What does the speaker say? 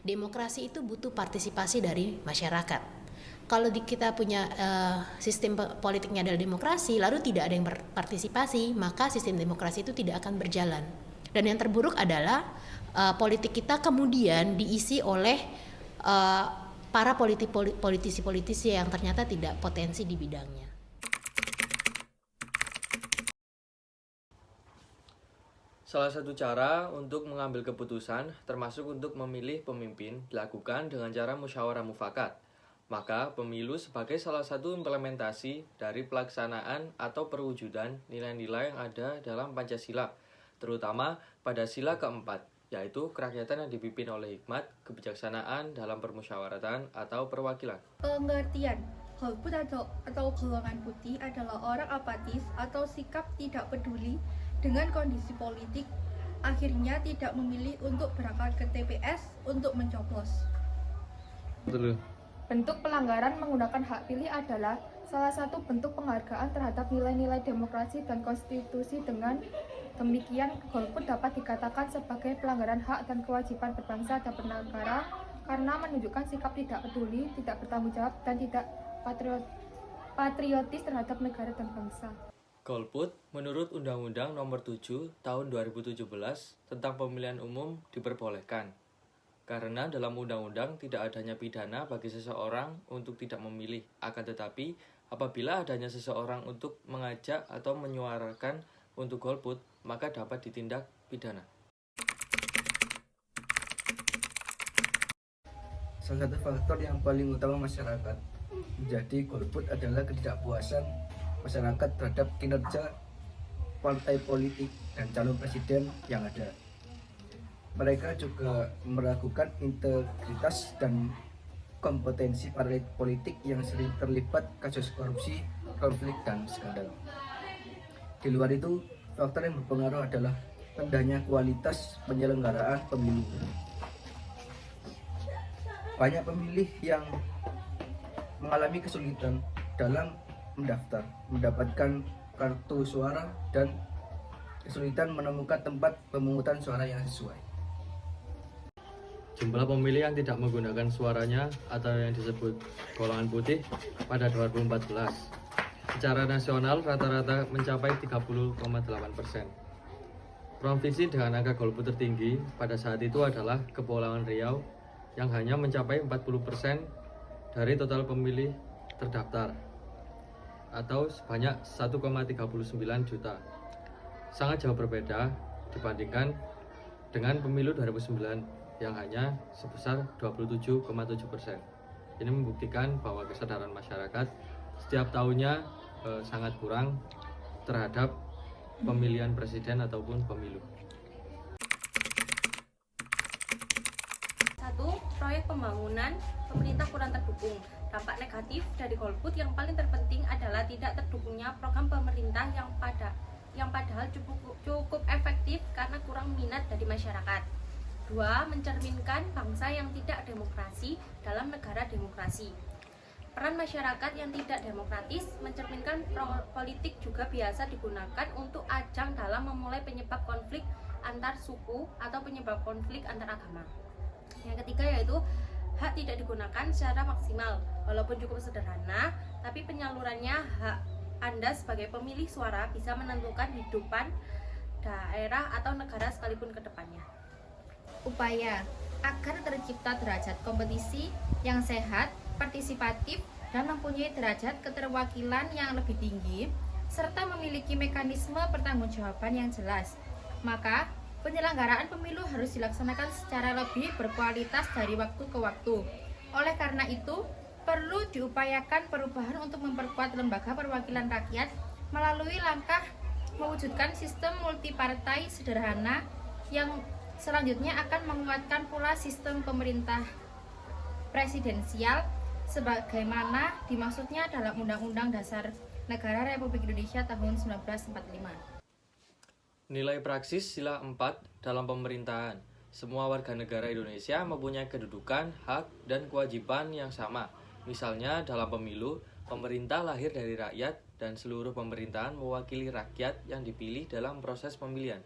Demokrasi itu butuh partisipasi dari masyarakat. Kalau kita punya sistem politiknya adalah demokrasi, lalu tidak ada yang berpartisipasi, maka sistem demokrasi itu tidak akan berjalan. Dan yang terburuk adalah politik kita kemudian diisi oleh para politisi-politisi yang ternyata tidak potensi di bidangnya. Salah satu cara untuk mengambil keputusan, termasuk untuk memilih pemimpin, dilakukan dengan cara musyawarah mufakat. Maka, pemilu sebagai salah satu implementasi dari pelaksanaan atau perwujudan nilai-nilai yang ada dalam Pancasila, terutama pada sila keempat, yaitu kerakyatan yang dipimpin oleh hikmat, kebijaksanaan dalam permusyawaratan atau perwakilan. Pengertian golput atau golongan putih adalah orang apatis atau sikap tidak peduli dengan kondisi politik, akhirnya tidak memilih untuk berangkat ke TPS untuk mencoblos. Bentuk pelanggaran menggunakan hak pilih adalah salah satu bentuk penghargaan terhadap nilai-nilai demokrasi dan konstitusi. Dengan demikian, golput dapat dikatakan sebagai pelanggaran hak dan kewajiban berbangsa dan bernegara karena menunjukkan sikap tidak peduli, tidak bertanggung jawab, dan tidak patriotis terhadap negara dan bangsa. Golput menurut Undang-Undang Nomor 7 Tahun 2017 tentang Pemilihan Umum diperbolehkan. Karena dalam undang-undang tidak adanya pidana bagi seseorang untuk tidak memilih, akan tetapi apabila adanya seseorang untuk mengajak atau menyuarakan untuk golput, maka dapat ditindak pidana. Salah satu faktor yang paling utama masyarakat menjadi golput adalah ketidakpuasan masyarakat terhadap kinerja partai politik dan calon presiden yang ada. Mereka juga meragukan integritas dan kompetensi partai politik yang sering terlibat kasus korupsi, konflik, dan skandal. Di luar itu, faktor yang berpengaruh adalah rendahnya kualitas penyelenggaraan pemilu. Banyak pemilih yang mengalami kesulitan dalam mendaftar, mendapatkan kartu suara, dan kesulitan menemukan tempat pemungutan suara yang sesuai. Jumlah pemilih yang tidak menggunakan suaranya atau yang disebut golongan putih pada 2014 secara nasional rata-rata mencapai 30,8%. Provinsi dengan angka golput tertinggi pada saat itu adalah Kepulauan Riau yang hanya mencapai 40% dari total pemilih terdaftar atau sebanyak 1,39 juta. Sangat jauh berbeda dibandingkan dengan pemilu 2009 yang hanya sebesar 27,7%. Ini membuktikan bahwa kesadaran masyarakat setiap tahunnya sangat kurang terhadap pemilihan presiden ataupun pemilu. 1. Proyek pembangunan pemerintah kurang terdukung. Dampak negatif dari golput yang paling terpenting adalah tidak terdukungnya program pemerintah yang padahal cukup efektif karena kurang minat dari masyarakat. 2. Mencerminkan bangsa yang tidak demokrasi dalam negara demokrasi. Peran masyarakat yang tidak demokratis mencerminkan politik juga biasa digunakan untuk ajang dalam memulai penyebab konflik antar suku atau penyebab konflik antar agama. Yang ketiga yaitu hak tidak digunakan secara maksimal. Walaupun cukup sederhana, tapi penyalurannya hak Anda sebagai pemilih suara bisa menentukan hidupan daerah atau negara sekalipun ke depannya. Upaya agar tercipta derajat kompetisi yang sehat, partisipatif, dan mempunyai derajat keterwakilan yang lebih tinggi, serta memiliki mekanisme pertanggungjawaban yang jelas. Maka, penyelenggaraan pemilu harus dilaksanakan secara lebih berkualitas dari waktu ke waktu. Oleh karena itu, perlu diupayakan perubahan untuk memperkuat lembaga perwakilan rakyat melalui langkah mewujudkan sistem multipartai sederhana yang selanjutnya akan menguatkan pula sistem pemerintah presidensial sebagaimana dimaksudnya dalam Undang-Undang Dasar Negara Republik Indonesia tahun 1945. Nilai praksis sila 4 dalam pemerintahan. Semua warga negara Indonesia mempunyai kedudukan, hak, dan kewajiban yang sama. Misalnya dalam pemilu, pemerintah lahir dari rakyat dan seluruh pemerintahan mewakili rakyat yang dipilih dalam proses pemilihan.